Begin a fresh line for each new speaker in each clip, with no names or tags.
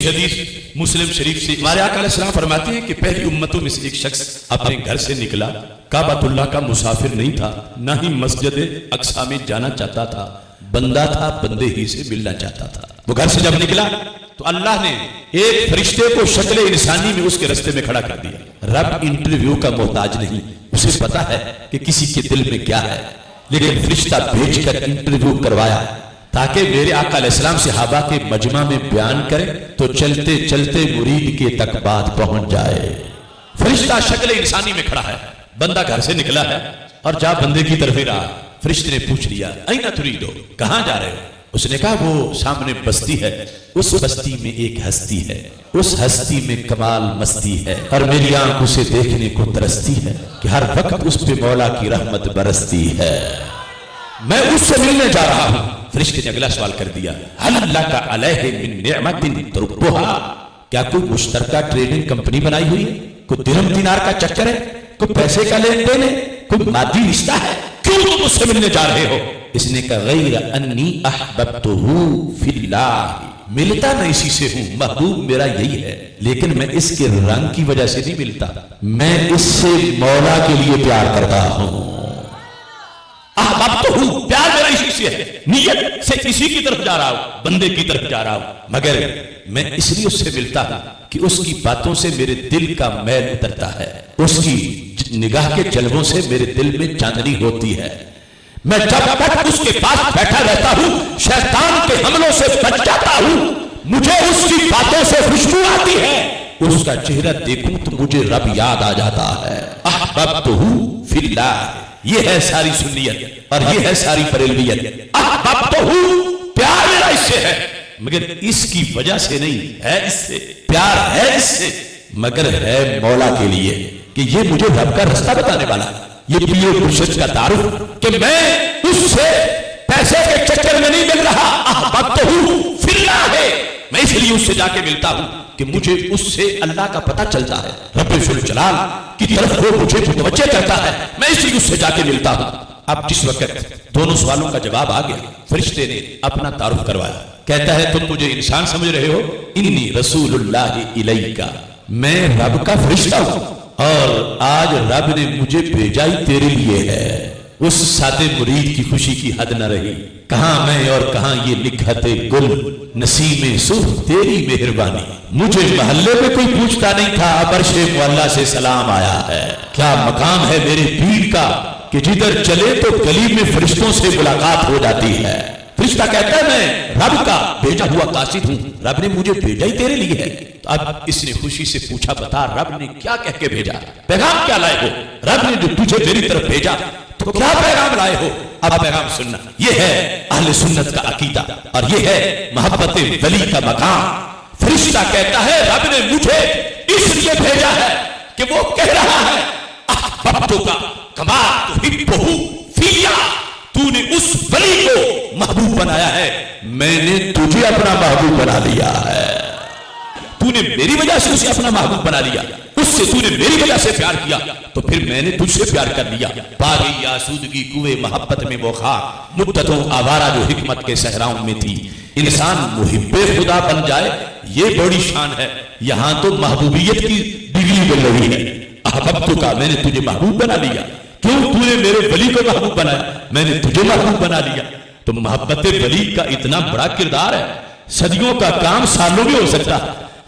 حدیث مسلم شریف سے ہمارے آقا علیہ السلام فرماتے ہیں کہ پہلی امتوں میں سے ایک شخص اپنے گھر سے نکلا، کعبۃ اللہ کا مسافر نہیں تھا، نہ ہی مسجد اقصی میں جانا چاہتا تھا، بندہ تھا، بندے ہی سے ملنا چاہتا تھا۔ وہ گھر سے جب نکلا تو اللہ نے ایک فرشتے کو شکل انسانی میں اس کے رستے میں کھڑا کر دیا۔ رب انٹرویو کا محتاج نہیں، اسے پتا ہے کہ کسی کے دل میں کیا ہے، لیکن فرشتہ بھیج کر انٹرویو کروایا تاکہ میرے آقا علیہ السلام صحابہ کے مجمع میں بیان کرے تو چلتے چلتے مرید کے تک بات پہنچ جائے۔ فرشتہ شکل انسانی میں کھڑا ہے، بندہ گھر سے نکلا ہے اور جا بندے کی طرف ہی رہا۔ فرشتے نے پوچھ لیا اینا تریدو، کہاں جا رہے ہو؟ اس نے کہا وہ سامنے بستی ہے، اس بستی میں ایک ہستی ہے، اس ہستی میں کمال مستی ہے اور میری آنکھ اسے دیکھنے کو ترستی ہے کہ ہر وقت اس پہ مولا کی رحمت برستی ہے، میں اس سے ملنے جا رہا ہوں۔ فرشتے نے اگلا سوال کر دیا هل لك علیہ من نعمت تربها، کیا کوئی مشترکہ ٹریڈنگ کمپنی بنائی ہوئی ہے، کوئی درہم دینار کا چکر ہے، کوئی پیسے کا لین دین ہے، کوئی مادی رشتہ ہے، کیوں تم اس سے ملنے جا رہے ہو؟ اس نے کہا غیر انی احببتہ فی اللہ، ملتا میں اسی سے ہوں، محبوب میرا یہی ہے، لیکن میں اس کے رنگ کی وجہ سے نہیں ملتا، میں اس سے مولا کے لیے پیار کرتا ہوں۔ احببتہ، پیار میرا اسی سے ہے، نیت سے اسی کی طرف جا رہا ہوں، بندے کی طرف جا رہا ہوں، مگر میں اس لیے اس سے ملتا ہوں کہ اس کی باتوں سے میرے دل کا میل اترتا ہے، اس کی نگاہ کے جلووں سے میرے دل میں چاندنی ہوتی ہے، میں جب تک اس کے پاس بیٹھا رہتا ہوں شیطان کے حملوں سے بچ جاتا ہوں، مجھے اس کی باتوں سے خوشبو آتی ہے، اس کا چہرہ دیکھوں تو مجھے رب یاد آ جاتا ہے۔ احببتہ فی اللہ، یہ ہے ساری سنیت اور یہ ہے ساری بریلویت۔ احببتہ، پیار میرا اس سے ہے، مگر اس کی وجہ سے نہیں ہے، اس سے پیار ہے، اس سے مگر ہے مولا کے لیے کہ یہ مجھے رب کا رستہ بتانے والا، یہ پیو مرشد کا تعارف کہ میں اس سے پیسے کے چکر میں نہیں مل رہا، احببتہ فی اللہ ہے، میں اس لیے اس سے جا کے ملتا ہوں کہ مجھے اس سے اللہ کا پتہ چلتا ہے، رب ذوالجلال کی طرف وہ مجھے متوجہ کرتا ہے، میں اس لیے اس سے جا کے ملتا ہوں۔ اب جس وقت دونوں سوالوں کا جواب آ گیا، فرشتے نے اپنا تعارف کروایا، کہتا ہے تم مجھے انسان سمجھ رہے ہو، انی رسول اللہ الیک، میں رب کا فرشتہ ہوں اور آج رب نے مجھے بھیجا ہی تیرے لیے ہے۔ اس سادے مرید کی خوشی کی حد نہ رہی، کہاں میں اور کہاں یہ نکہت گل، نسیم صبح تیری مہربانی، مجھے محلے میں کوئی پوچھتا نہیں تھا، عرش معلیٰ سے سلام آیا ہے، کیا مقام ہے میرے پیر کا کہ جدھر چلے تو گلی میں فرشتوں سے ملاقات ہو جاتی ہے۔ فرشتہ کہتا ہے میں رب کا بھیجا ہوا قاصد ہوں، رب نے مجھے بھیجا ہی تیرے لیے ہے۔ تو اب اس نے خوشی سے پوچھا بتا رب نے کیا کہہ کے بھیجا، پیغام کیا لائے ہو؟ رب نے جو تجھے میری طرف بھیجا تو کیا پیغام لائے ہو؟ اب پیغام سننا، یہ ہے اہل سنت کا عقیدہ اور یہ ہے محبت ولی کا مقام۔ فرشتہ کہتا ہے رب نے مجھے اس لیے بھیجا ہے کہ وہ کہہ رہا ہے احببتہ کا کما تحبہ فیا، تو نے اس ولی کو محبوب بنایا ہے، میں نے تجھے اپنا محبوب بنا لیا ہے، تو نے میری وجہ سے اسے اپنا محبوب بنا لیا، اس سے تو نے میری وجہ سے پیار کیا تو پھر میں نے تجھ سے پیار کر لیا۔ باغی آسودگی کوئے محبت میں وہ خاک، مدتوں آوارہ جو حکمت کے صحراؤں میں تھی، انسان محب خدا بن جائے یہ بڑی شان ہے، یہاں تو محبوبیت کی ڈگری مل رہی ہے۔ احببتہ کا میں نے تجھے محبوب بنا لیا، کیوں تو نے میرے ولی کو محبوب بنایا، میں نے تجھے محبوب بنا لیا۔ تو محبت ولی کا اتنا بڑا کردار ہے، صدیوں کا کام سالوں میں ہو سکتا،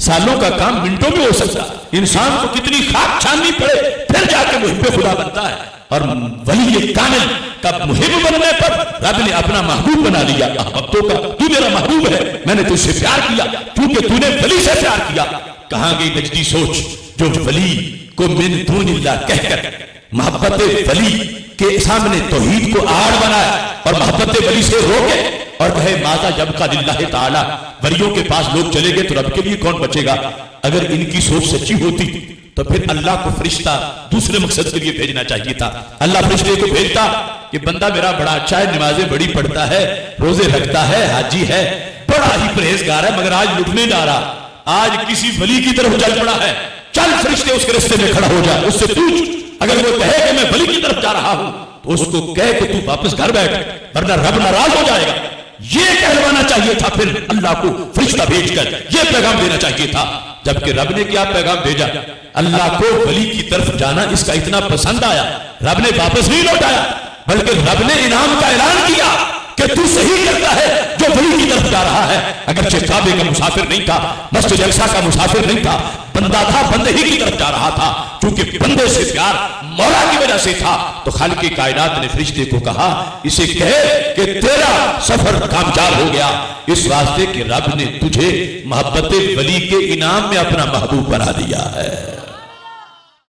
سالوں کا کام منٹوں میں ہو سکتا، انسان کو کتنی خاک چھاننی پڑے پھر جا کے محب خدا بنتا ہے، اور ولی کامل کا محب بننے پر رب نے اپنا محبوب بنا لیا۔ احببتہ کا تو میرا محبوب ہے، میں نے تجھ سے پیار کیا کیونکہ تو نے ولی سے پیار کیا۔ کہاں گئی نجدی سوچ جو ولی کو من دون اللہ کہہ کر محبت ولی کے سامنے توحید کو آڑ بنایا اور محبت ولی سے روکے اور کہے ماذا یبقی للہ تعالی، ولیوں کے پاس لوگ چلے گئے تو رب کے لیے کون بچے گا؟ اگر ان کی سوچ سچی ہوتی تو پھر اللہ کو فرشتہ دوسرے مقصد کے لیے بھیجنا چاہیے تھا۔ اللہ فرشتے کو بھیجتا کہ بندہ میرا بڑا اچھا ہے، نمازیں بڑی پڑھتا ہے، روزے رکھتا ہے، حاجی ہے، بڑا ہی پرہیزگار ہے، مگر آج لٹنے جا رہا، آج کسی ولی کی طرف چل پڑا ہے، چل فرشتے اس کے راستے میں کھڑا ہو جا، اس سے پوچھ، اگر وہ کہے کہ میں ولی کی طرف جا رہا ہوں تو اس کو کہے کہ تو واپس گھر بیٹھ ورنہ رب ناراض ہو جائے گا۔ یہ کہلوانا چاہیے تھا پھر اللہ کو فرشتہ بھیج کر یہ پیغام دینا چاہیے تھا، جبکہ رب نے کیا پیغام بھیجا؟ اللہ کو ولی کی طرف جانا اس کا اتنا پسند آیا، رب نے واپس نہیں لوٹایا، بلکہ رب نے انعام کا اعلان کیا کہ تو صحیح کرتا ہے جو ولی کی طرف جا رہا ہے۔ اگرچہ کعبے کا مسافر نہیں تھا، مسجد اقصی کا مسافر نہیں تھا، بندہ تھا، بندے ہی کی طرف جا رہا تھا، چونکہ بندے سے پیار مولا کی وجہ سے تھا، تو خالق کائنات نے فرشتے کو کہا اسے کہے کہ تیرا سفر کامیاب ہو گیا، اس واسطے کہ رب نے تجھے محبت ولی کے انعام میں اپنا محبوب بنا دیا ہے۔